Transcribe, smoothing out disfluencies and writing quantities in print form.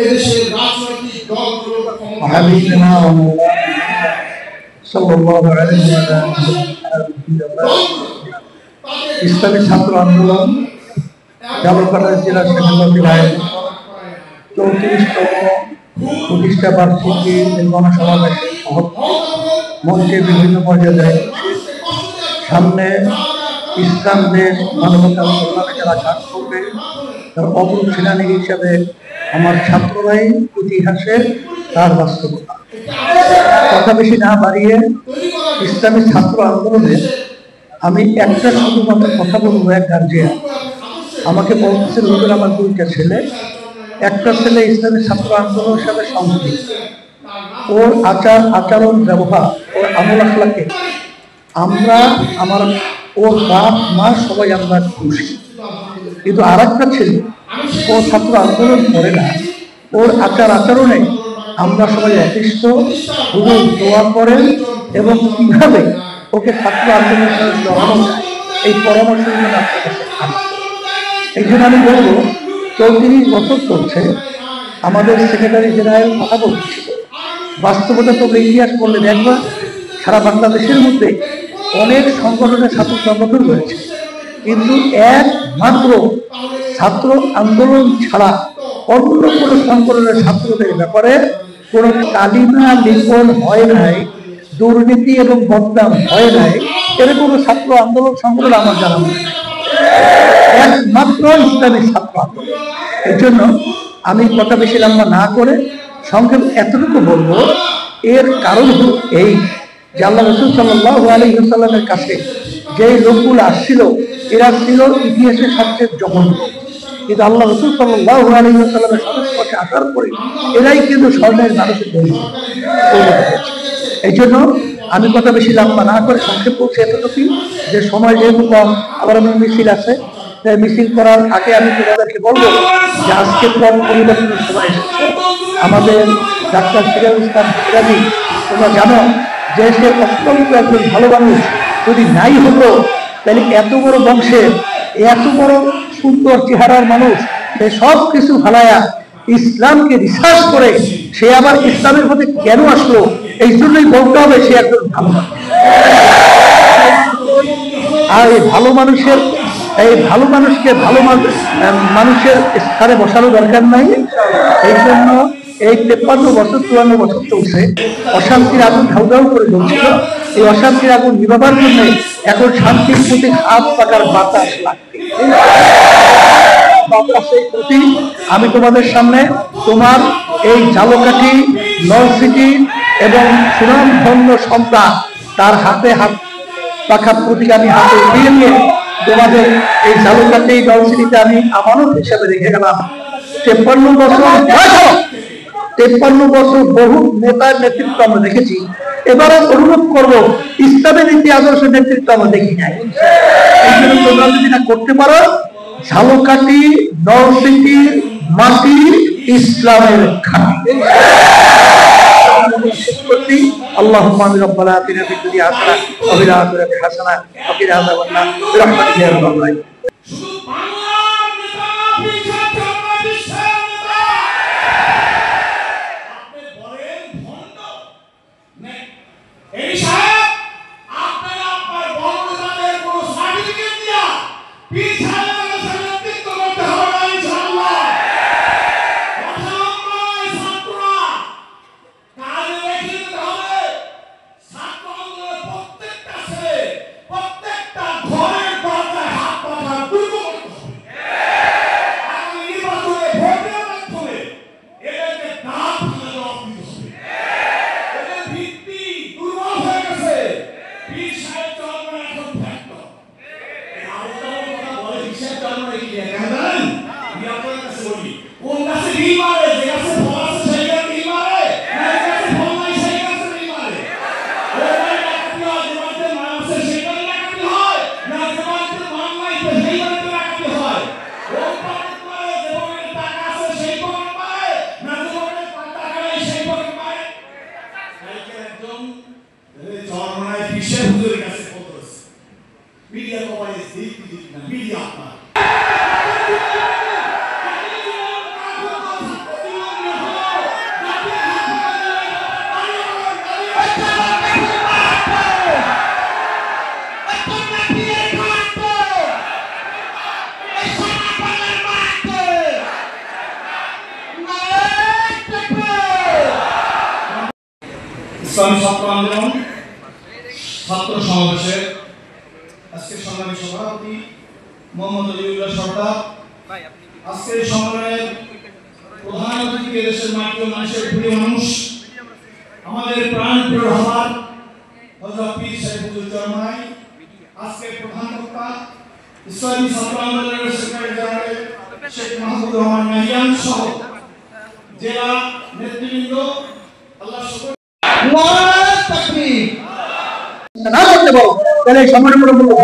এদেশের রাজনৈতিক দলগুলো হাবিবনা ওয়া মাওলানা সাল্লাল্লাহু আলাইহি ওয়া সাল্লাম ইসলামী ছাত্র আন্দোলন জালকাটা জেলা শাখার আয়োজিত 34তম প্রতিষ্ঠা বার্ষিকী গণসমাবেশে মঞ্চে বিভিন্ন পর্যায়ে সামনে ইসলাম দেশ মানবতার কল্যাণে যারা কাজ করবে তার অপরূপ সেনানী হিসাবে আমার ছাত্ররাই ইতিহাসে তার বাস্তবতা। কথা বেশি না বাড়িয়ে ইসলামী ছাত্র আন্দোলনে আমি একটা শুধুমাত্র কথা বলবো। এক গার্জিয়ান আমাকে বলতেছে, লোকের আমার দুইটা ছেলে, একটা ছেলে ইসলামী ছাত্র আন্দোলনের সাথে সম্পৃক্ত, ওর আচরণ ব্যবহার, ওর আমল আখলাকে আমরা ওর বাপ মা সবাই আমরা খুশি। কিন্তু আর একটা ছেলে ও ছাত্র আন্দোলন করে না, ওর আচরণে আমরা সবাই অতিষ্ঠ, হুজুর দোয়া করেন এবং কিভাবে ওকে ছাত্র আন্দোলনের সাথে জড়ানো যায় এই পরামর্শ এই জন্য আমি বলবো 34 বছর চলছে। আমাদের সেক্রেটারি জেনারেল কথা বলছিল, বাস্তবতা তোমরা ইতিহাস করলে দেখবা সারা বাংলাদেশের মধ্যে অনেক সংগঠনের ছাত্র সংগঠন রয়েছে, কিন্তু একমাত্র ছাত্র আন্দোলন ছাড়া অন্য কোনো সংগঠনের ছাত্রদের ব্যাপারে কোনো কালিমা লিখন হয় নাই, দুর্নীতি এবং বদনাম হয় নাই। এর কোনো ছাত্র আন্দোলন সংগঠন আমার জানা নেই, একমাত্র ইসলামী ছাত্র আন্দোলন। এর জন্য আমি কথা বেশি লম্বা না করে সংক্ষেপ এতটুকু বলবো, এর কারণ হল এই যে আল্লাহ রাসূল সাল্লাল্লাহু আলাইহি ওয়াসাল্লামের কাছে যে লোকগুলো আসছিল এরা ছিল ইতিহাসের সবচেয়ে জঘন্য, কিন্তু আল্লাহ রাসূল সাল্লাল্লাহু আলাইহি ওয়াসাল্লামের সংস্পর্শে আসার পরে এরাই কিন্তু স্বর্ণের মানুষের তৈরি হয়েছে। এই জন্য আমি কথা বেশি লম্বা না করে সংক্ষেপ করছি এতটুকু যে সময় যেহেতু কম, আবার আমার মিছিল আছে, তাই মিছিল করার আগে আমি তোমাদেরকে বলবো যে আজকে পর পরিবর্তনের সময় এসেছে। আমাদের ডাক্তার সিরাজুল ইসলাম সিরাজি, তোমরা জানো যে সে অত্যন্ত একজন ভালো মানুষ, যদি নাই হতো তাহলে এত বড় বংশের এত বড় সুন্দর চেহারার মানুষ সে সব কিছু ভালায়া ইসলামকে রিসার্চ করে সে আবার ইসলামের মধ্যে কেন আসলো, এই জন্যই বলতে হবে সে একজন ভালো মানুষ। আর এই ভালো মানুষকে ভালো মানুষের স্থানে বসানো দরকার নাই। এই জন্য এই 53 বছর চলছে, অশান্তির আগুন ধাউ ধাউ করে জ্বলছিল। এই অশান্তির আগুন নিভাবার জন্য এখন শান্তির প্রতি হাত পাকার বাতাস লাগবে। আমি তোমাদের সামনে তোমার এই ঝালকাঠি নলসিটি এবং সুনামধন্য সন্তান তার হাতে হাত পাখার প্রতীক আমি হাতে উঠিয়ে নিয়ে তোমাদের এই ঝালকাঠি নলসিটিতে আমি আমানত হিসাবে রেখে গেলাম। 53 বছর বহু নেতার নেতৃত্ব আমরা দেখেছি, এবারে অনুরোধ করবো ইসলামের নীতি আদর্শ নেতৃত্ব আমরা দেখি নাই। এই জন্য তোমরা যদি না করতে পারো, ঝালকাঠি নলসিটির মাটি ইসলামের খাঁটি। আল্লাহুম্মা আমিন রব্বানা আতিনা ফিদ দুনিয়া হাসানাহ ওয়া ফিল আখিরাতি হাসানাহ ওয়া কিনা আযাবান নার বিরহমাতিকা ইয়া রাব্বাল আলামিন। মিডিয়া ইসলামী ছাত্র আন্দোলন ছাত্র সমাবেশের আজকের সংগ্রামী সভাপতি মোহাম্মদ আলিউল্লাহ সরকার, আজকের সম্মেলনের প্রধান অতিথি দেশের মাটি ও মানুষের প্রিয় মানুষ, আমাদের প্রাণপ্রিয় রহমান হযরত পীর সাইফুল জামাই, আজকের প্রধান বক্তা ইসলামী ছাত্র আন্দোলনের সেক্রেটারি জেনারেল শেখ মাহমুদুর রহমান নাহিয়ান সহ জেলা নেতৃবৃন্দ, আল্লাহ শুকর না করতে পারো তাহলে এই সংগঠনের উপর